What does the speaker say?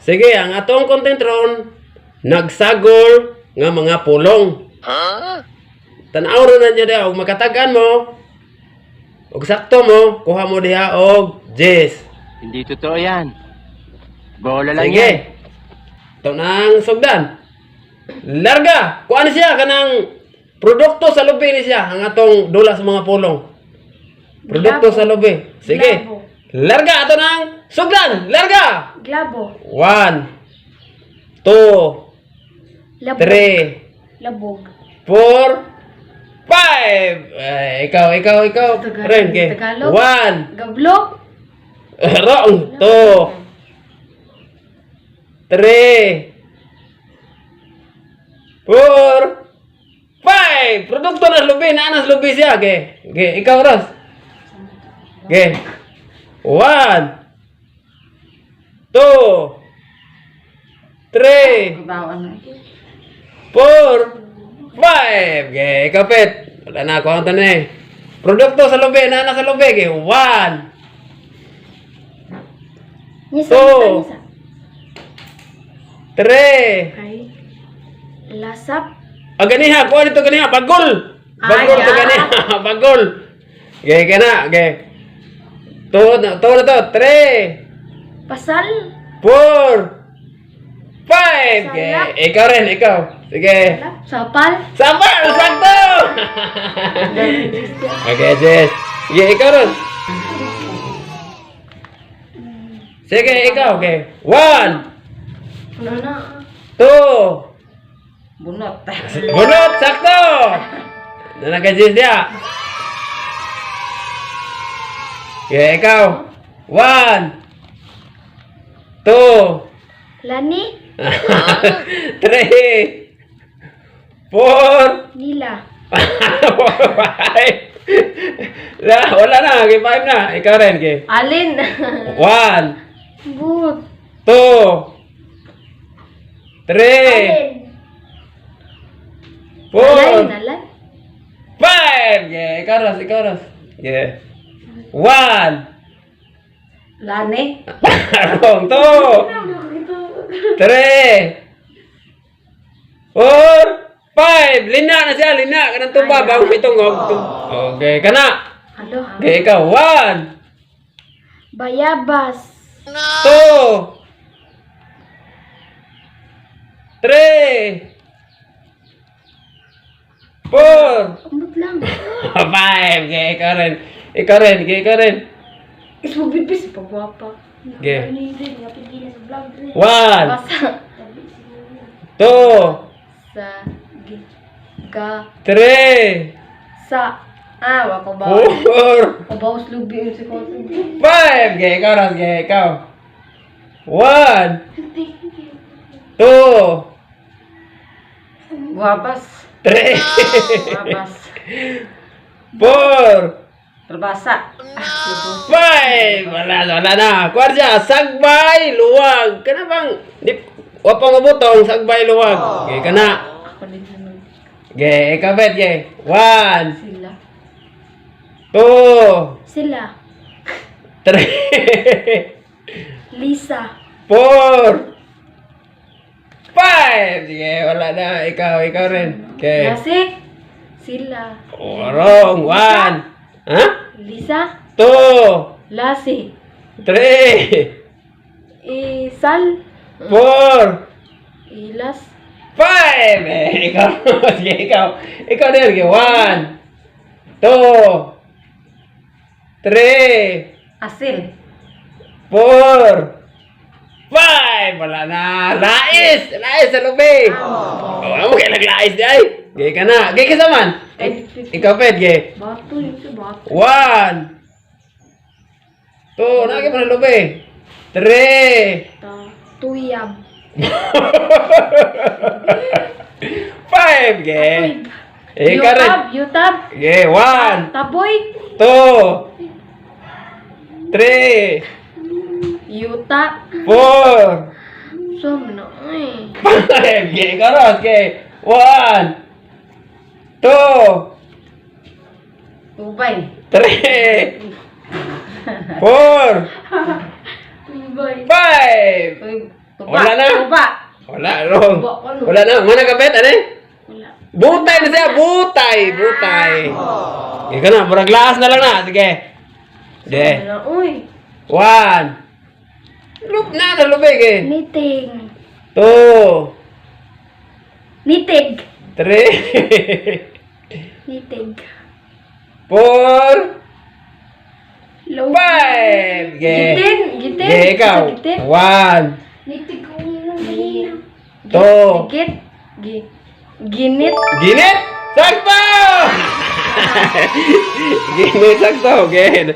Sige, ang atong content ron, nagsagol nga mga pulong. Tanaw ron na niya diya, og makatagan mo, og sakto mo, kuha mo diha og Jess. Hindi totoo yan. Bola lang yan. Sige. Ito nang sugdan. Larga, kuha ni siya kanang produkto sa lubi ni siya, ang atong dula sa mga pulong. Produkto sa lubi. Sige. Glabo. Larga, ato nang sugdan. Larga. Glabo. 1, 2, Labog. 3, Labog. 4, 5. Ikaw. Tagalog. Ren, ke. Tagalog. 1. Gablog. Wrong. 2, 3, 4, 5. Produkto na lubi. Naanas lubi siya. Ke. Ikaw, Ros. Ke. 1, 2, 3, Bawaan na. 4, 5. Okay, kapit. Wala na ako ang tanay. Produkto sa lubi. Nana sa lubi. Okay, 1, Nisa, Two. nisa. 3. Okay. Lasap. Ganiha. Kuha dito ganiha. Bagol. Bagol to ya. ganiha. Bagol. Okay, kena. Okay. To na to. 3, Pasal. 4, 5. Okay. Salap. Ikaw rin. Ikaw. Sige. Sapal. Sabar! Sakto! Okay, Jess. Sige, ikaw rin. Sige, ikaw. Okay. 1, Ano na? 2. Bunot. Bunot! Sakto! Nanaga-Jess dia. Okay, ikaw. 1, 2, Lani. 3, 4, Nila. 5. Wala na. Okay, 5 na. Ikaw rin. Okay. Alin. 1, But. 2, 3, Alin. 4, Alin. 5. Yeah, ikaw Ros. Yeah. 1. Lani. Wrong. 2, 3, 4, 5. Lina na siya. Lina. Kanang tuba. Bago itong okay. Kana. Halo. Okay, ikaw. 1, Bayabas. 2, 3, 4, Ambot lang. 5. Okay, ikaw rin. Ikaw rin. Is magbibis. Pagwapa. Okay. 1, Basa. 2, Sa. Ga. 3, Sa. Wako ba? 4, Kabawas lubi yun si Koto. 5. Okay, ikaw rin. Okay, ikaw. 1, 2, Guwapas. 3, Guwapas. 4, Terbasa. 5. Wala na. Kwarja, sagbay, luwag. Kana bang, wapang mabutong, sagbay, luwag. Okay, kana. Ako din sunod. Okay, ikabit, okay. 1, Sila. 2, Sila. 3, Lisa. 4, 5. Sige, wala na. Ikaw rin. Okay. Lasik. Sila. Wrong. 1. Ha? Lisa. 2, Lasi. 3, Isal. 4, Ilas. 5. Ikaw. Sige, ikaw. Ikaw din. Okay. 1, 2, 3, Asil. 4, 5. Wala na. Lais sa lubi. Amo kay naglais di ay. Gay ka na. Gay ka saman. Ikaw pet gay. Bato yun si bato. 1, 2, nagi mo na lubi. 3, Tuyab. 5 gay. Ikaw rin. Yutab. Gay. 1, Taboy. 2, 3, Yuta. 4, Sumno. Ay. 5. Gay ka rin. Gay. 1, 2, Ubay. 3, 4, Ubay. 5. Uy, Wala na. Tuba. Wala, wrong. Wala. Wala na. Mana kapit, ano? Wala. Butay na siya, butay. Ikaw na, murag laas na lang na. Sige. Sige. Sabi na, uy. 1. Lubig eh. Niting. 2. Nitig. 3. Nitig. 4. Low. 5. Gitin. Gitin. Sige, ikaw. Gitin. 1. Nitig ko yun. Ganyan. 2. Git. Ginit. Ginit! Sakto! Ginit, sakto. Okay.